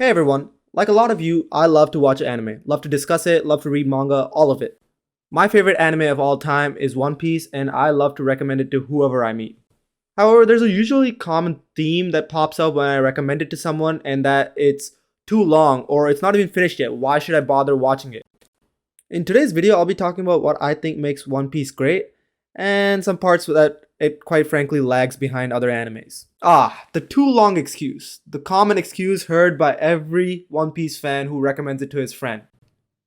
Hey everyone, like a lot of you, I love to watch anime, love to discuss it, love to read manga, all of it. My favorite anime of all time is One Piece, and I love to recommend it to whoever I meet. However, there's a usually common theme that pops up when I recommend it to someone, and that it's too long or it's not even finished yet. Why should I bother watching it? In today's video, I'll be talking about what I think makes One Piece great, and some parts that it quite frankly lags behind other animes. The too long excuse. The common excuse heard by every One Piece fan who recommends it to his friend.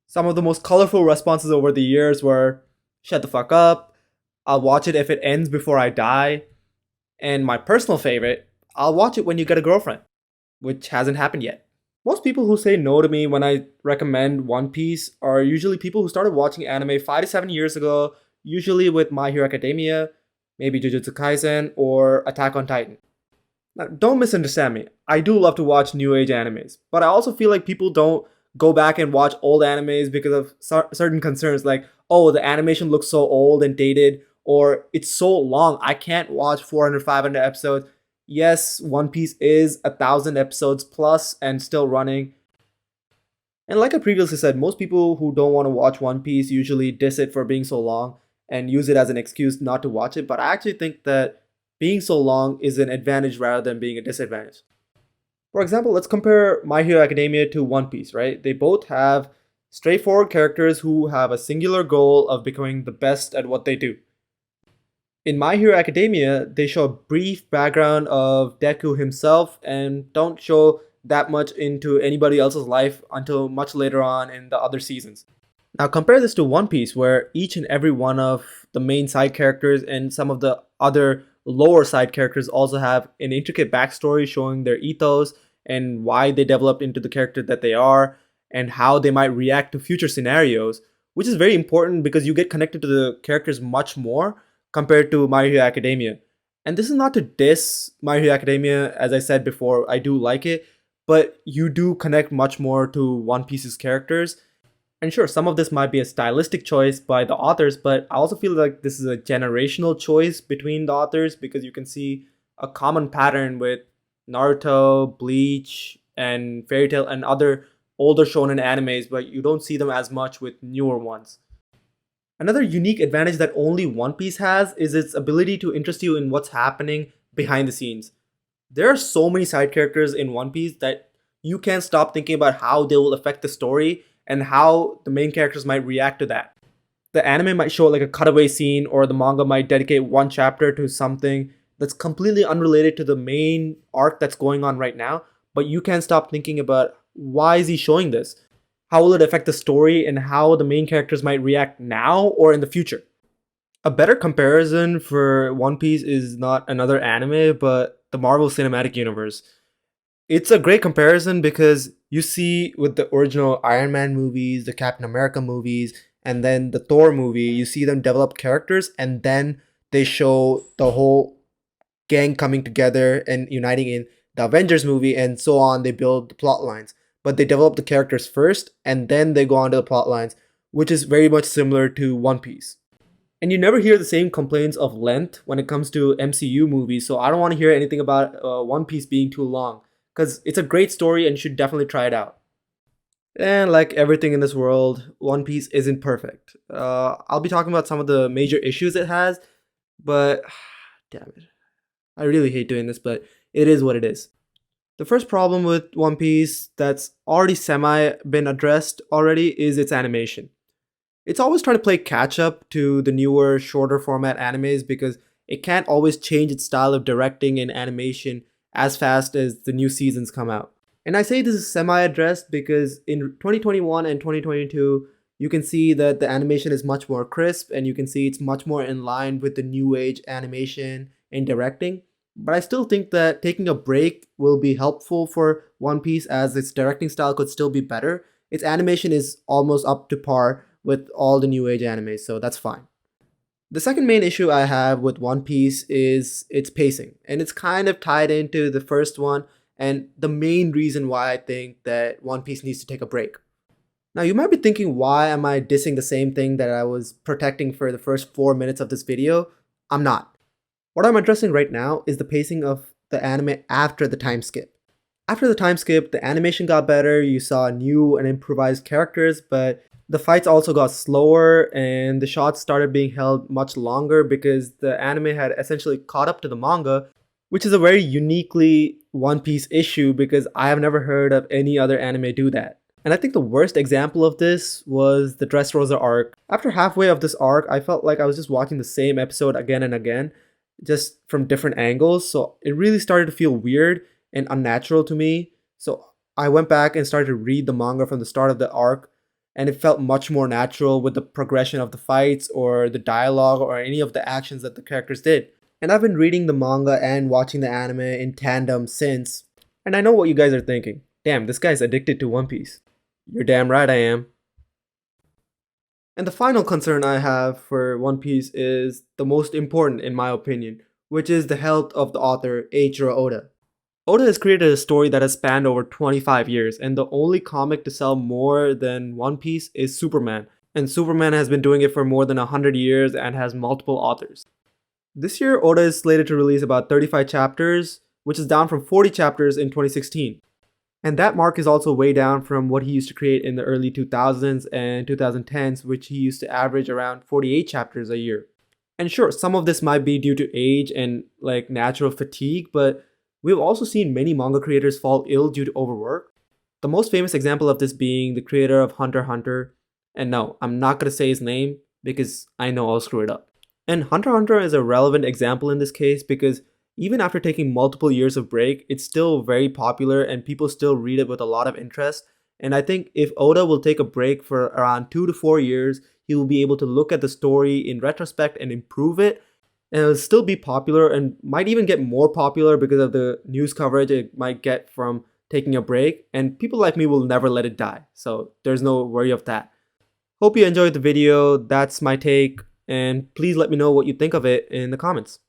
Some of the most colorful responses over the years were, shut the fuck up, I'll watch it if it ends before I die, and my personal favorite, I'll watch it when you get a girlfriend, which hasn't happened yet. Most people who say no to me when I recommend One Piece are usually people who started watching anime 5 to 7 years ago, usually with My Hero Academia, maybe Jujutsu Kaisen, or Attack on Titan. Now, don't misunderstand me. I do love to watch new age animes, but I also feel like people don't go back and watch old animes because of certain concerns like, oh, the animation looks so old and dated, or it's so long, I can't watch 400, 500 episodes. Yes, One Piece is 1,000 episodes plus and still running. And like I previously said, most people who don't want to watch One Piece usually diss it for being so long and use it as an excuse not to watch it. But I actually think that being so long is an advantage rather than being a disadvantage. For example, let's compare My Hero Academia to One Piece, right? They both have straightforward characters who have a singular goal of becoming the best at what they do. In My Hero Academia, they show a brief background of Deku himself and don't show that much into anybody else's life until much later on in the other seasons. Now compare this to One Piece, where each and every one of the main side characters and some of the other lower side characters also have an intricate backstory showing their ethos and why they developed into the character that they are and how they might react to future scenarios, which is very important because you get connected to the characters much more compared to My Hero Academia. And this is not to diss My Hero Academia, as I said before, I do like it, but you do connect much more to One Piece's characters. And sure, some of this might be a stylistic choice by the authors, but I also feel like this is a generational choice between the authors because you can see a common pattern with Naruto, Bleach, and Fairy Tail and other older shonen animes, but you don't see them as much with newer ones. Another unique advantage that only One Piece has is its ability to interest you in what's happening behind the scenes. There are so many side characters in One Piece that you can't stop thinking about how they will affect the story and how the main characters might react to that. The anime might show like a cutaway scene, or the manga might dedicate one chapter to something that's completely unrelated to the main arc that's going on right now, but you can't stop thinking about why is he showing this? How will it affect the story and how the main characters might react now or in the future? A better comparison for One Piece is not another anime, but the Marvel Cinematic Universe. It's a great comparison because you see with the original Iron Man movies, the Captain America movies, and then the Thor movie, you see them develop characters and then they show the whole gang coming together and uniting in the Avengers movie and so on. They build the plot lines, but they develop the characters first and then they go on to the plot lines, which is very much similar to One Piece. And you never hear the same complaints of length when it comes to MCU movies, so I don't want to hear anything about One Piece being too long because it's a great story and you should definitely try it out. And like everything in this world, One Piece isn't perfect. I'll be talking about some of the major issues it has, but damn it. I really hate doing this, but it is what it is. The first problem with One Piece that's already semi been addressed already is its animation. It's always trying to play catch up to the newer, shorter format animes because it can't always change its style of directing and animation as fast as the new seasons come out. And I say this is semi addressed because in 2021 and 2022, you can see that the animation is much more crisp and you can see it's much more in line with the new age animation and directing. But I still think that taking a break will be helpful for One Piece as its directing style could still be better. Its animation is almost up to par with all the new age animes, so that's fine. The second main issue I have with One Piece is its pacing, and it's kind of tied into the first one and the main reason why I think that One Piece needs to take a break. Now, you might be thinking, why am I dissing the same thing that I was protecting for the first 4 minutes of this video? I'm not. What I'm addressing right now is the pacing of the anime after the time skip. After the time skip, the animation got better, you saw new and improvised characters, but the fights also got slower and the shots started being held much longer because the anime had essentially caught up to the manga, which is a very uniquely One Piece issue because I have never heard of any other anime do that. And I think the worst example of this was the Dressrosa arc. After halfway of this arc, I felt like I was just watching the same episode again and again, just from different angles, so it really started to feel weird and unnatural to me. So I went back and started to read the manga from the start of the arc, and it felt much more natural with the progression of the fights or the dialogue or any of the actions that the characters did. And I've been reading the manga and watching the anime in tandem since, and I know what you guys are thinking. Damn, this guy's addicted to One Piece. You're damn right I am. And the final concern I have for One Piece is the most important in my opinion, which is the health of the author Eiichiro Oda. Oda has created a story that has spanned over 25 years, and the only comic to sell more than One Piece is Superman, and Superman has been doing it for more than 100 years and has multiple authors. This year, Oda is slated to release about 35 chapters, which is down from 40 chapters in 2016. And that mark is also way down from what he used to create in the early 2000s and 2010s, which he used to average around 48 chapters a year. And sure, some of this might be due to age and like natural fatigue, but we've also seen many manga creators fall ill due to overwork. The most famous example of this being the creator of Hunter x Hunter. And no, I'm not going to say his name because I know I'll screw it up. And Hunter x Hunter is a relevant example in this case because even after taking multiple years of break, it's still very popular and people still read it with a lot of interest. And I think if Oda will take a break for around 2 to 4 years, he will be able to look at the story in retrospect and improve it. And it'll still be popular and might even get more popular because of the news coverage it might get from taking a break. And people like me will never let it die. So there's no worry of that. Hope you enjoyed the video. That's my take. And please let me know what you think of it in the comments.